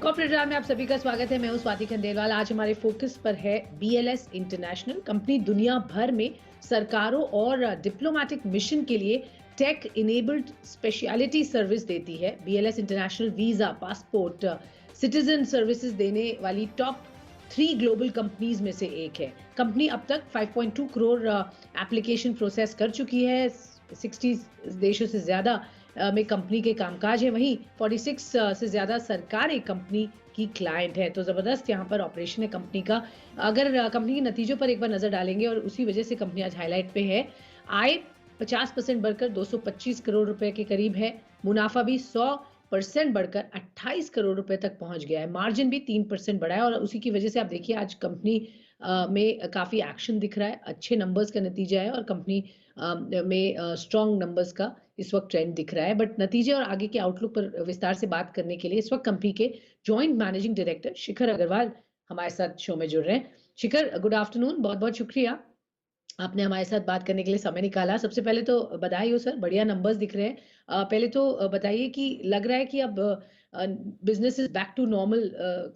Corporate राज में आप सभी का स्वागत है। मैं हूं स्वाति खंडेलवाल। आज हमारे फोकस पर है बीएलएस इंटरनेशनल। कंपनी दुनिया भर में सरकारों और डिप्लोमेटिक मिशन के लिए टेक इनेबल्ड स्पेशलिटी सर्विस देती है। BLS international visa, passport, citizen services देने वाली टॉप 3 ग्लोबल कंपनीज में से एक है। कंपनी अब तक 5.2 करोड़ एप्लीकेशन प्रोसेस कर चुकी है। 60 देशों से ज्यादा में कंपनी के कामकाज है। वहीं 46 से ज्यादा सरकारें कंपनी की क्लाइंट है। तो जबरदस्त यहाँ पर ऑपरेशन है कंपनी का। अगर कंपनी के नतीजों पर एक बार नजर डालेंगे और उसी वजह से कंपनी आज हाईलाइट पे है। आय 50% बढ़कर 225 करोड़ रुपए के करीब है। मुनाफा भी 100% बढ़कर 28 करोड़ रुपए तक पहुंच गया है। मार्जिन भी 3% बढ़ा है और उसी की वजह से आप देखिए आज कंपनी में काफी एक्शन दिख रहा है। अच्छे नंबर्स का नतीजा है और कंपनी में स्ट्रॉन्ग नंबर्स का इस वक्त ट्रेंड दिख रहा है। बट नतीजे और आगे के आउटलुक पर विस्तार से बात करने के लिए इस वक्त कंपनी के joint managing director Shikhar Agarwal हमारे साथ शो में जुड़ रहे हैं। शिखर, गुड आफ्टरनून। बहुत बहुत शुक्रिया आपने हमारे साथ बात करने के लिए समय निकाला। सबसे पहले तो बधाई हो सर, बढ़िया नंबर्स दिख रहे हैं। पहले तो बताइए कि लग रहा है कि अब business is back to normal.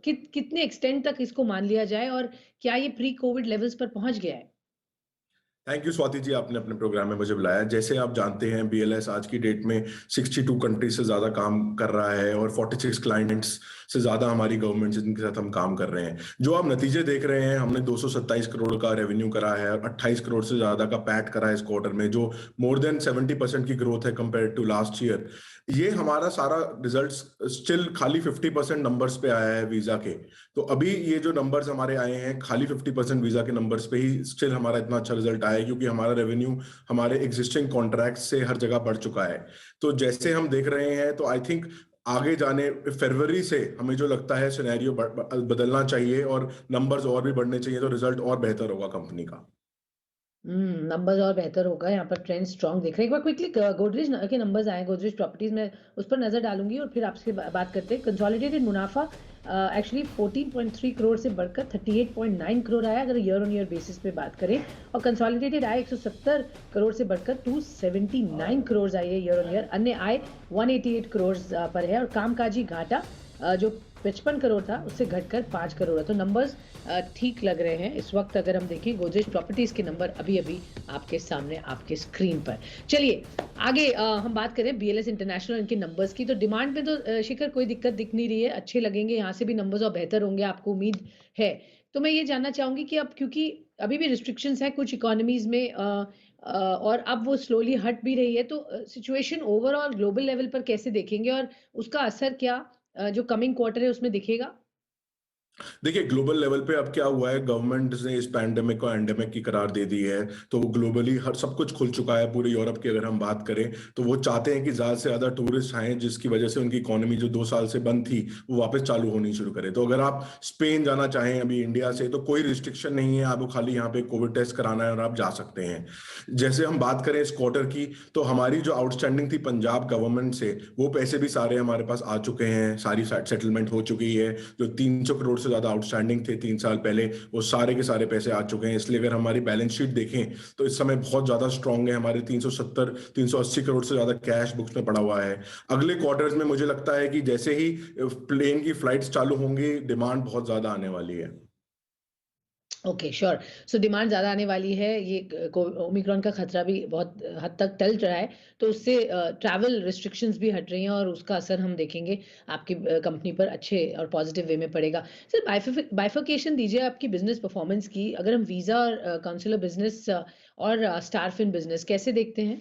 कितने एक्सटेंड तक इसको मान लिया जाए और क्या ये प्री कोविड लेवल्स पर पहुंच गया है? थैंक यू स्वाति जी, आपने अपने प्रोग्राम में मुझे बुलाया। जैसे आप जानते हैं बीएलएस आज की डेट में 62 कंट्रीज से ज्यादा काम कर रहा है और 46 क्लाइंट्स से ज्यादा हमारी गवर्नमेंट जिनके साथ हम काम कर रहे हैं। जो आप नतीजे देख रहे हैं, हमने 227 करोड़ का रेवेन्यू करा है और 28 करोड़ से ज्यादा का पैट करा है इस क्वार्टर में, जो मोर देन 70% की ग्रोथ है कंपेयर टू लास्ट ईयर। ये हमारा सारा रिजल्ट स्टिल खाली 50% नंबर्स पे आया है वीजा के। तो अभी ये जो नंबर्स हमारे आए हैं खाली 50% वीजा के नंबर्स पे ही स्टिल हमारा इतना अच्छा रिजल्ट आया है, क्योंकि हमारा रेवेन्यू हमारे एग्जिस्टिंग कॉन्ट्रैक्ट से हर जगह बढ़ चुका है। तो जैसे हम देख रहे हैं, तो आई थिंक आगे जाने फरवरी से हमें जो लगता है सिनेरियो बदलना चाहिए और नंबर्स और भी बढ़ने चाहिए, तो रिजल्ट और बेहतर होगा कंपनी का। नंबर्स और बेहतर होगा। यहाँ पर ट्रेंड स्ट्रांग दिख रहे हैं। एक बार क्विकली गोदरेज के नंबर्स आए, गोदरेज प्रॉपर्टीज में उस पर नजर डालूंगी और फिर आपसे बात करते हैं। कंसोलिडेटेड मुनाफा एक्चुअली 14.3 करोड़ से बढ़कर 38.9 करोड़ आया अगर ईयर ऑन ईयर बेसिस पे बात करें। और कंसोलिडेटेड आय 170 करोड़ से बढ़कर 279 करोड़ आई है ईयर ऑन ईयर। अन्य आय 188 करोड़ पर है और कामकाजी घाटा जो 55 करोड़ था उससे घटकर 5 करोड़ है। तो नंबर्स ठीक लग रहे हैं इस वक्त। अगर हम देखें गोदरेज प्रॉपर्टीज के नंबर अभी अभी आपके सामने आपके स्क्रीन पर। चलिए आगे हम बात करें बीएलएस इंटरनेशनल इनके नंबर्स की। तो डिमांड में तो शिखर कोई दिक्कत दिख नहीं रही है, अच्छे लगेंगे। यहाँ से भी नंबर्स और बेहतर होंगे, आपको उम्मीद है। तो मैं ये जानना चाहूंगी कि अब क्योंकि अभी भी रिस्ट्रिक्शंस है कुछ इकोनॉमीज में और अब वो स्लोली हट भी रही है, तो सिचुएशन ओवरऑल ग्लोबल लेवल पर कैसे देखेंगे और उसका असर क्या जो कमिंग क्वार्टर है उसमें दिखेगा? देखिए, ग्लोबल लेवल पे अब क्या हुआ है, गवर्नमेंट ने इस पैंडेमिक को एंडेमिक की करार दे दी है। तो ग्लोबली हर सब कुछ खुल चुका है। पूरे यूरोप की अगर हम बात करें, तो वो चाहते हैं कि ज्यादा से ज्यादा टूरिस्ट आए, जिसकी वजह से उनकी इकोनॉमी जो 2 साल से बंद थी वो वापस चालू होनी शुरू करे। तो अगर आप स्पेन जाना चाहें अभी इंडिया से, तो कोई रिस्ट्रिक्शन नहीं है, आपको खाली यहाँ पे कोविड टेस्ट कराना है और आप जा सकते हैं। जैसे हम बात करें इस क्वार्टर की, तो हमारी जो आउटस्टैंडिंग थी पंजाब गवर्नमेंट से, वो पैसे भी सारे हमारे पास आ चुके हैं, सारी सेटलमेंट हो चुकी है। जो 300 करोड़ से ज्यादा आउटस्टैंडिंग थे 3 साल पहले, वो सारे के सारे पैसे आ चुके हैं। इसलिए अगर हमारी बैलेंस शीट देखें तो इस समय बहुत ज्यादा स्ट्रांग है। हमारे 370 380 करोड़ से ज्यादा कैश बुक्स में पड़ा हुआ है। अगले क्वार्टर्स में मुझे लगता है कि जैसे ही प्लेन की फ्लाइट्स चालू होंगी, डिमांड बहुत ज्यादा आने वाली है। Okay, sure. सो डिमांड ज़्यादा आने वाली है। ये ओमिक्रॉन का खतरा भी बहुत हद तक टल रहा है, तो उससे ट्रैवल रिस्ट्रिक्शंस भी हट रही हैं और उसका असर हम देखेंगे आपकी कंपनी पर अच्छे और पॉजिटिव वे में पड़ेगा। सर, बाइफर्केशन दीजिए आपकी बिजनेस परफॉर्मेंस की। अगर हम वीज़ा और काउंसलर बिजनेस और स्टारफिन बिजनेस कैसे देखते हैं?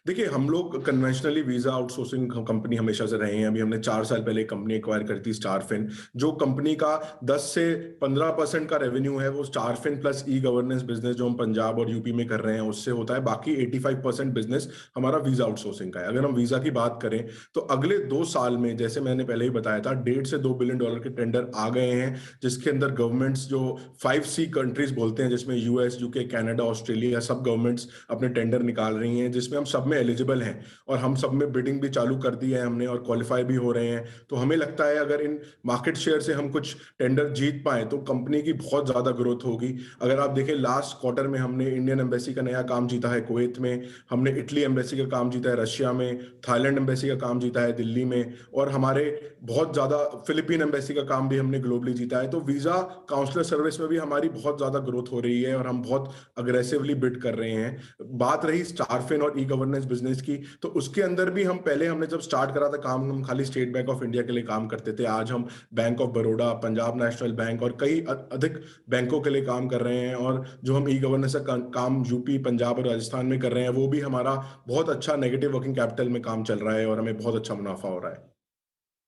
देखिए, हम लोग कन्वेंशनली वीजा आउटसोर्सिंग कंपनी हमेशा से रहे हैं। अभी हमने 4 साल पहले कंपनी एक्वायर करी थी स्टारफिन। जो कंपनी का 10 से 15% का रेवेन्यू है, वो स्टारफिन प्लस ई गवर्नेंस बिजनेस जो हम पंजाब और यूपी में कर रहे हैं उससे होता है। बाकी 85% बिजनेस हमारा वीजा आउटसोर्सिंग का है। अगर हम वीजा की बात करें, तो अगले 2 साल में, जैसे मैंने पहले ही बताया था, 1.5 से 2 बिलियन डॉलर के टेंडर आ गए हैं, जिसके अंदर गवर्नमेंट्स जो 5C कंट्रीज बोलते हैं, जिसमें यूएस, यूके, कनाडा, ऑस्ट्रेलिया, सब गवर्नमेंट्स अपने टेंडर निकाल रही हैं, जिसमें हम सबमिट में एलिजिबल हैं और हम सब में बिडिंग भी चालू कर दी है हमने और क्वालिफाई भी हो रहे हैं। तो हमें लगता है अगर इन मार्केट शेयर से हम कुछ टेंडर जीत पाए तो कंपनी की बहुत ज़्यादा ग्रोथ होगी। अगर आप देखें लास्ट क्वार्टर में हमने इंडियन एम्बेसी का नया काम जीता है कुवैत में, हमने इटली एम्बेसी का काम जीता है रशिया में, थाईलैंड एम्बेसी का काम जीता है दिल्ली में, और हमारे बहुत ज़्यादा फिलीपीन एम्बेसी का काम भी हमने ग्लोबली जीता है। तो वीज़ा काउंसलर सर्विस में भी हमारी बहुत ज़्यादा ग्रोथ हो रही है और हम बहुत अग्रेसिवली बिड कर रहे हैं। बात रही स्टारफिन और ई गवर्नेंस बिजनेस की, तो उसके अंदर भी हमने जब स्टार्ट करा था काम, हम खाली स्टेट बैंक ऑफ इंडिया के लिए काम करते थे। आज हम bank of Baroda, Punjab national bank और कई अधिक बैंकों के लिए काम कर रहे हैं। और जो हम ई गवर्नेंस का काम यूपी, पंजाब और राजस्थान में कर रहे हैं, वो भी हमारा बहुत अच्छा नेगेटिव वर्किंग कैपिटल में काम चल रहा है और हमें बहुत अच्छा मुनाफा हो रहा है।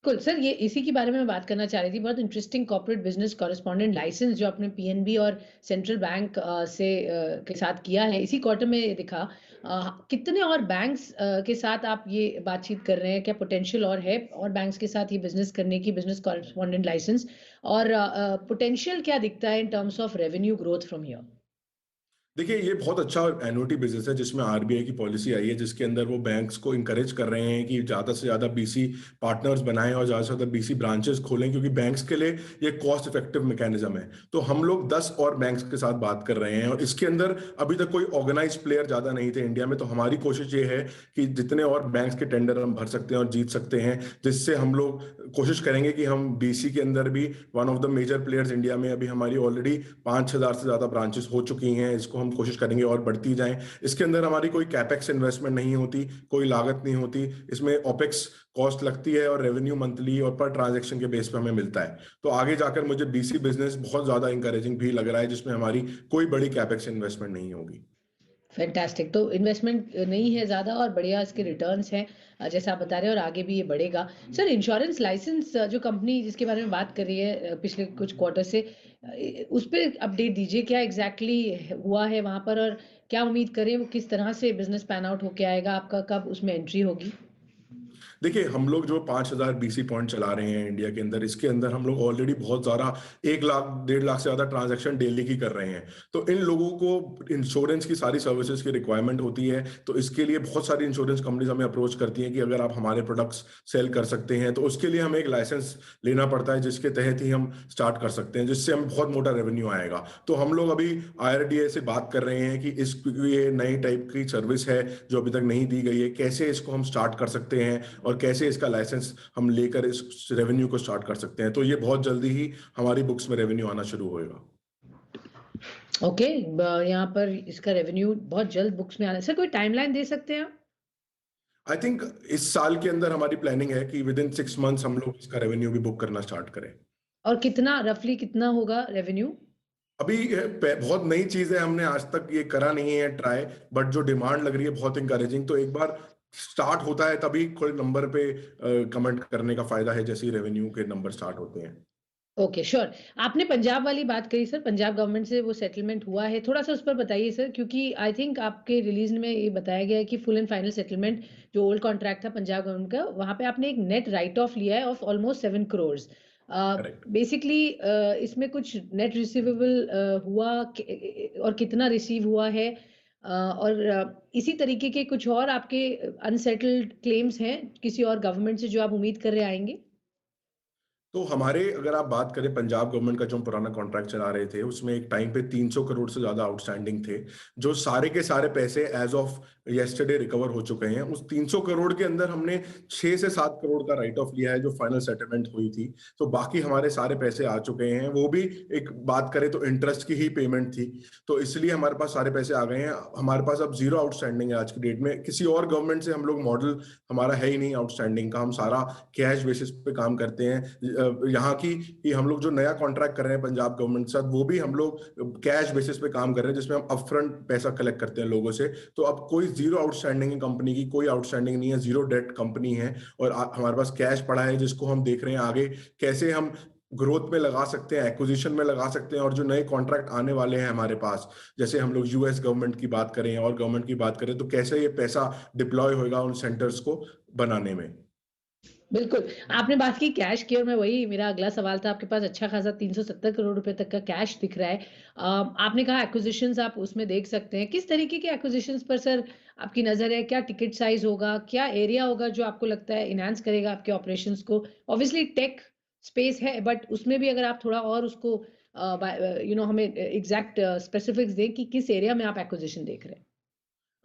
बिल्कुल सर, ये इसी के बारे में मैं बात करना चाह रही थी। बहुत interesting corporate business correspondent licence जो आपने पीएनबी और सेंट्रल बैंक के साथ किया है, इसी क्वार्टर में दिखा। कितने और बैंक्स के साथ आप ये बातचीत कर रहे हैं? क्या पोटेंशियल और है और बैंक्स के साथ ये बिजनेस करने की, बिजनेस कॉरेस्पॉन्डेंट लाइसेंस? और पोटेंशियल क्या दिखता है in terms of revenue growth from here? देखिए, ये बहुत अच्छा एन्युटी बिजनेस है जिसमें आरबीआई की पॉलिसी आई है, जिसके अंदर वो बैंक्स को इंकरेज कर रहे हैं कि ज़्यादा से ज़्यादा बीसी पार्टनर्स बनाएं और ज़्यादा से ज़्यादा बीसी ब्रांचेस खोलें, क्योंकि बैंक्स के लिए ये कॉस्ट इफेक्टिव मैकेनिज्म है। तो हम लोग 10 और बैंक्स के साथ बात कर रहे हैं और इसके अंदर अभी तक कोई ऑर्गेनाइज प्लेयर ज़्यादा नहीं थे इंडिया में। तो हमारी कोशिश ये है कि जितने और बैंक्स के टेंडर हम भर सकते हैं और जीत सकते हैं, जिससे हम लोग कोशिश करेंगे कि हम बीसी के अंदर भी one of the major players India में, अभी हमारी ऑलरेडी 5,000 से ज़्यादा ब्रांचेस हो चुकी हैं, इसको हम कोशिश करेंगे और बढ़ती जाएं। इसके अंदर हमारी कोई कैपेक्स इन्वेस्टमेंट नहीं होती, कोई लागत नहीं होती, इसमें ओपेक्स कॉस्ट लगती है और रेवेन्यू मंथली और पर ट्रांजैक्शन के बेस पे हमें मिलता है। तो आगे जाकर मुझे बीसी बिजनेस बहुत ज्यादा इंकरेजिंग भी लग रहा है, जिसमें हमारी कोई बड़ी कैपेक्स इन्वेस्टमेंट नहीं होगी। फैंटास्टिक। तो इन्वेस्टमेंट नहीं है ज़्यादा और बढ़िया इसके रिटर्न्स हैं, जैसा आप बता रहे हैं, और आगे भी ये बढ़ेगा। सर, इंश्योरेंस लाइसेंस जो कंपनी जिसके बारे में बात कर रही है पिछले कुछ क्वार्टर से, उस पे अपडेट दीजिए। क्या एग्जैक्टली हुआ है वहाँ पर और क्या उम्मीद करें, वो किस तरह से बिजनेस पैन आउट होके आएगा? आपका कब उसमें एंट्री होगी? देखिए, हम लोग जो 5,000 बीसी पॉइंट चला रहे हैं इंडिया के अंदर, इसके अंदर हम लोग ऑलरेडी बहुत ज़्यादा 1 लाख 1.5 लाख से ज़्यादा ट्रांजैक्शन डेली की कर रहे हैं। तो इन लोगों को इंश्योरेंस की सारी सर्विसेज की रिक्वायरमेंट होती है। तो इसके लिए बहुत सारी इंश्योरेंस कंपनीज हमें अप्रोच करती हैं कि अगर आप हमारे प्रोडक्ट्स सेल कर सकते हैं, तो उसके लिए हमें एक लाइसेंस लेना पड़ता है, जिसके तहत ही हम स्टार्ट कर सकते हैं, जिससे हमें बहुत मोटा रेवेन्यू आएगा। तो हम लोग अभी आईआरडीए से बात कर रहे हैं कि इस ये नई टाइप की सर्विस है जो अभी तक नहीं दी गई है, कैसे इसको हम स्टार्ट कर सकते हैं और कैसे इसका लाइसेंस हम लेकर इस रेवेन्यू को स्टार्ट कर सकते हैं। तो ये बहुत जल्दी ही हमारी बुक्स में रेवेन्यू आना शुरू होएगा। ओके, यहाँ पर इसका रेवेन्यू बहुत जल्द बुक्स में आना है। सर, कोई टाइमलाइन दे सकते हैं आप? आई थिंक इस साल के अंदर हमारी प्लानिंग है कि विद इन 6 मंथ्स हम लोग इसका रेवेन्यू भी बुक करना स्टार्ट करें। और कितना, रफली कितना होगा रेवेन्यू? अभी बहुत नई चीज है, हमने आज तक ये करा नहीं है ट्राई, बट जो डिमांड लग रही है बहुत इंकरेजिंग। तो एक बार स्टार्ट होता है तभी कोई नंबर पे कमेंट करने का फायदा है, जैसे ही रेवेन्यू के नंबर स्टार्ट होते हैं। Okay, sure. आपने पंजाब वाली बात करी सर, पंजाब गवर्नमेंट से वो सेटलमेंट हुआ है, थोड़ा सा उस पर बताइए सर, क्योंकि आई थिंक आपके रिलीज में ये बताया गया है कि फुल एंड फाइनल सेटलमेंट जो ओल्ड कॉन्ट्रैक्ट था पंजाब गवर्नमेंट का, वहां पे आपने एक नेट राइट ऑफ लिया है of almost 7 crore. Correct. Basically इसमें कुछ नेट रिसीवेबल हुआ और कितना रिसीव हुआ है? और इसी तरीके के कुछ और आपके अनसेटल्ड क्लेम्स हैं किसी और गवर्नमेंट से जो आप उम्मीद कर रहे आएंगे? तो हमारे अगर आप बात करें पंजाब गवर्नमेंट का जो हम पुराना कॉन्ट्रैक्ट चला रहे थे, उसमें एक टाइम पे 300 करोड़ से ज्यादा आउटस्टैंडिंग थे, जो सारे के सारे पैसे एज ऑफ येस्टरडे रिकवर हो चुके हैं। उस 300 करोड़ के अंदर हमने 6 से 7 करोड़ का राइट ऑफ लिया है जो फाइनल सेटलमेंट हुई थी। तो बाकी हमारे सारे पैसे आ चुके हैं, वो भी एक बात करें तो इंटरेस्ट की ही पेमेंट थी। तो इसलिए हमारे पास सारे पैसे आ गए हैं। हमारे पास अब जीरो आउटस्टैंडिंग है आज की डेट में। किसी और गवर्नमेंट से हम लोग मॉडल हमारा है ही नहीं आउटस्टैंडिंग का, हम सारा कैश बेसिस पे काम करते हैं। यहाँ की कि हम लोग जो नया कॉन्ट्रैक्ट कर रहे हैं पंजाब गवर्नमेंट के साथ, वो भी हम लोग कैश बेसिस पे काम कर रहे हैं, जिसमें हम अपफ्रंट पैसा कलेक्ट करते हैं लोगों से। तो अब कोई जीरो आउटस्टैंडिंग है कंपनी की, कोई आउटस्टैंडिंग नहीं है, जीरो डेट कंपनी है। और हमारे पास कैश पड़ा है, जिसको हम देख रहे हैं आगे कैसे हम ग्रोथ में लगा सकते हैं, एक्विजिशन में लगा सकते हैं। और जो नए कॉन्ट्रैक्ट आने वाले हैं हमारे पास, जैसे हम लोग यूएस गवर्नमेंट की बात करें और गवर्नमेंट की बात करें, तो कैसे ये पैसा डिप्लॉय होगा उन सेंटर्स को बनाने में। बिल्कुल, आपने बात की कैश की और मैं वही मेरा अगला सवाल था, आपके पास अच्छा खासा 370 करोड़ रुपए तक का कैश दिख रहा है। आपने कहा एक्विज़िशंस आप उसमें देख सकते हैं। किस तरीके के एक्विज़िशंस पर सर आपकी नज़र है? क्या टिकट साइज़ होगा? क्या एरिया होगा जो आपको लगता है एनहांस करेगा आपके ऑपरेशंस को? ऑब्वियसली टेक स्पेस है बट उसमें भी अगर आप थोड़ा और उसको हमें एग्ज़ैक्ट स्पेसिफिक्स दें कि किस एरिया में आप एक्विज़िशन देख रहे हैं?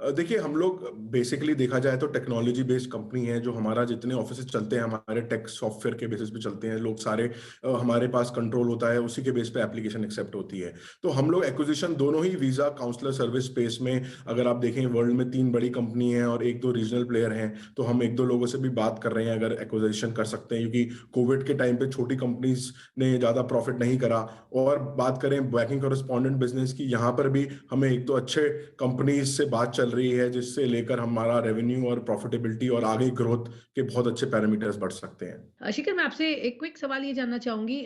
देखिए हम लोग बेसिकली देखा जाए तो टेक्नोलॉजी बेस्ड कंपनी है जो हमारा जितने ऑफिस चलते हैं हमारे टेक सॉफ्टवेयर के बेसिस पे चलते हैं लोग सारे हमारे पास कंट्रोल होता है उसी के बेस पे एप्लीकेशन एक्सेप्ट होती है तो हम लोग एक्विजिशन दोनों ही वीजा काउंसलर सर्विस स्पेस में अगर आप देखें वर्ल्ड में 3 बड़ी कंपनी है और 1-2 रीजनल प्लेयर हैं तो हम 1-2 लोगों से भी बात कर रहे हैं अगर एक्विजिशन कर सकते हैं क्योंकि कोविड के टाइम पे छोटी कंपनीज ने ज्यादा प्रॉफिट नहीं करा और बात करें बैंकिंग कॉरेस्पॉन्डेंट बिजनेस की यहाँ पर भी हमें 1-2 अच्छे कंपनीज से बात चल रही है जिससे लेकर हमारा रेवेन्यू और प्रॉफिटेबिलिटी और आगे ग्रोथ के बहुत अच्छे पैरामीटर्स बढ़ सकते हैं। शिखर मैं आपसे एक क्विक सवाल ये जानना चाहूंगी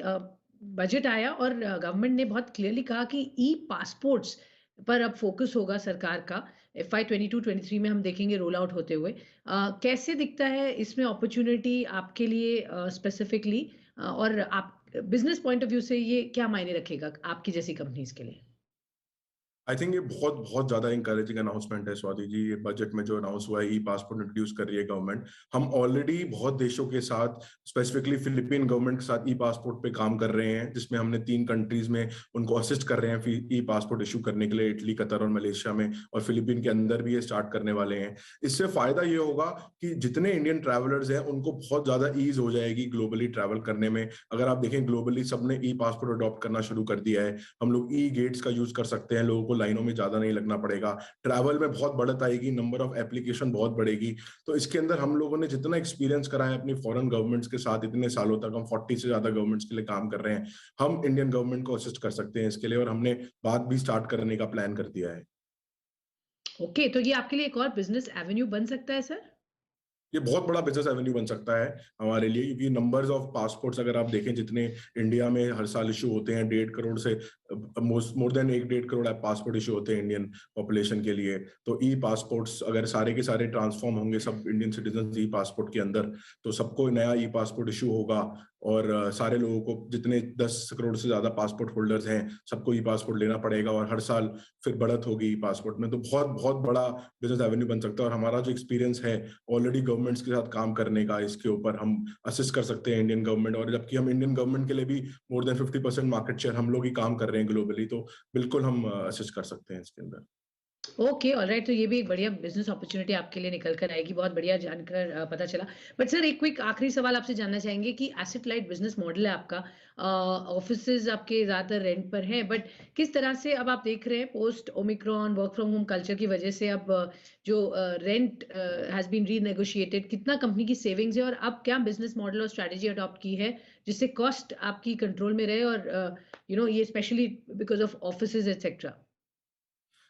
बजट आया और गवर्नमेंट ने बहुत क्लियरली कहा कि ई पासपोर्ट्स पर अब फोकस होगा सरकार का FY 22-23 में हम देखेंगे रोल आउट होते हुए कैसे दिखता है इसमें अपॉर्चुनिटी आपके लिए स्पेसिफिकली और आप बिजनेस पॉइंट ऑफ व्यू से ये क्या मायने रखेगा आपकी जैसी कंपनीज के लिए आई थिंक ये बहुत बहुत ज्यादा इंकरेजिंग अनाउंसमेंट है स्वाति जी ये बजट में जो अनाउंस हुआ है ई पासपोर्ट इंट्रोड्यूस कर रही है गवर्नमेंट हम ऑलरेडी बहुत देशों के साथ स्पेसिफिकली फिलीपीन गवर्नमेंट के साथ ई पासपोर्ट पे काम कर रहे हैं जिसमें हमने 3 कंट्रीज में उनको असिस्ट कर रहे हैं ई पासपोर्ट इशू करने के लिए इटली कतर और मलेशिया में और फिलीपीन के अंदर भी ये स्टार्ट करने वाले हैं इससे फायदा ये होगा कि जितने इंडियन ट्रैवलर्स हैं उनको बहुत ज्यादा ईज हो जाएगी ग्लोबली ट्रैवल करने में अगर आप देखें ग्लोबली सबने ई पासपोर्ट अडॉप्ट करना शुरू कर दिया है हम लोग ई गेट्स का यूज कर सकते हैं लोगों को लाइनों में ज्यादा नहीं लगना पड़ेगा ट्रैवल में बहुत बढ़त आएगी नंबर ऑफ एप्लीकेशन बहुत बढ़ेगी तो इसके अंदर हम लोगों ने जितना एक्सपीरियंस करा है अपनी फॉरेन गवर्नमेंट्स के साथ इतने सालों तक हम 40 से ज्यादा गवर्नमेंट्स के लिए काम कर रहे हैं हम इंडियन गवर्नमेंट को असिस्ट कर सकते हैं इसके लिए और हमने बात भी स्टार्ट करने का प्लान कर दिया है ओके तो ये आपके लिए एक और बिजनेस एवेन्यू बन सकता है सर ये बहुत बड़ा बिजनेस एवेन्यू बन सकता है हमारे लिए क्योंकि नंबर्स ऑफ पासपोर्ट्स अगर आप देखें जितने इंडिया में हर साल इशू होते हैं 1.5 करोड़ से more than 1-1.5 crore passport issue होते हैं इंडियन पॉपुलेशन के लिए तो ई पासपोर्ट्स अगर सारे के सारे ट्रांसफॉर्म होंगे सब इंडियन सिटीजन ई पासपोर्ट के अंदर तो सबको नया ई पासपोर्ट इशू होगा और सारे लोगों को जितने 10 करोड़ से ज्यादा पासपोर्ट होल्डर्स हैं सबको ई पासपोर्ट लेना पड़ेगा और हर साल फिर बढ़त होगी ई पासपोर्ट में तो बहुत बहुत बड़ा बिजनेस एवेन्यू बन सकता है और हमारा जो एक्सपीरियंस है ऑलरेडी गवर्नमेंट्स के साथ काम करने का इसके ऊपर हम असिस्ट कर सकते हैं इंडियन गवर्नमेंट और जबकि हम इंडियन गवर्नमेंट के लिए भी मोर देन 50% मार्केट शेयर हम लोग ही काम कर रहे हैं ग्लोबली तो बिल्कुल हम असिस्ट कर सकते हैं इसके अंदर ओके ऑलराइट तो ये भी एक बढ़िया बिजनेस अपॉर्चुनिटी आपके लिए निकल कर आएगी बहुत बढ़िया जानकर पता चला बट सर एक क्विक आखिरी सवाल आपसे जानना चाहेंगे कि एसेट लाइट बिजनेस मॉडल है आपका ऑफिसेज आपके ज्यादातर रेंट पर हैं बट किस तरह से अब आप देख रहे हैं post Omicron work from home culture की वजह से अब जो रेंट हैज बीन रीनेगोशिएटेड कितना कंपनी की सेविंग्स है और अब क्या बिजनेस मॉडल और स्ट्रेटजी अडॉप्ट की है जिससे कॉस्ट आपकी कंट्रोल में रहे और ये specially because of offices etcetera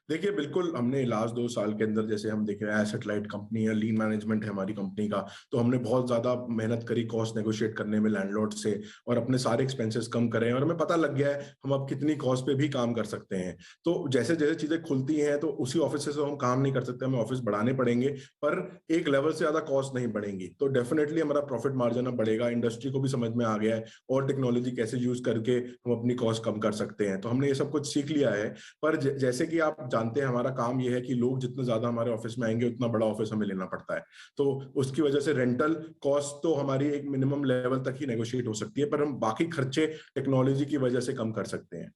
देखिए बिल्कुल हमने लास्ट 2 साल के अंदर जैसे हम देखे एसेट लाइट कंपनी है लीन मैनेजमेंट है हमारी कंपनी का तो हमने बहुत ज्यादा मेहनत करी कॉस्ट नेगोशिएट करने में लैंडलॉर्ड से और अपने सारे एक्सपेंसेस कम करे हैं और हमें पता लग गया है हम अब कितनी कॉस्ट पे भी काम कर सकते हैं तो जैसे जैसे चीजें खुलती हैं तो उसी ऑफिस से हम काम नहीं कर सकते हमें ऑफिस बढ़ाने पड़ेंगे पर एक लेवल से ज्यादा कॉस्ट नहीं बढ़ेंगी तो डेफिनेटली हमारा प्रॉफिट मार्जिन अब बढ़ेगा इंडस्ट्री को भी समझ में आ गया है और टेक्नोलॉजी कैसे यूज करके हम अपनी कॉस्ट कम कर सकते हैं तो हमने ये सब कुछ सीख लिया है पर जैसे कि आप जानते हैं हमारा काम ये है कि लोग जितने ज्यादा हमारे ऑफिस में आएंगे उतना बड़ा ऑफिस हमें लेना पड़ता है तो उसकी वजह से रेंटल कॉस्ट तो हमारी एक मिनिमम लेवल तक ही नेगोशिएट हो सकती है पर हम बाकी खर्चे टेक्नोलॉजी की वजह से कम कर सकते हैं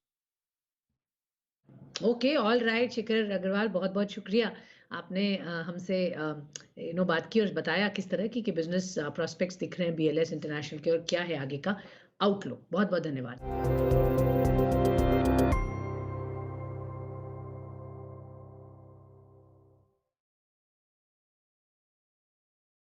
okay all right Shikhar Agarwal बहुत बहुत शुक्रिया आपने हमसे बात की और बताया किस तरह की बिजनेस प्रोस्पेक्ट्स दिख रहे हैं BLS इंटरनेशनल के और क्या है आगे का आउटलुक बहुत बहुत धन्यवाद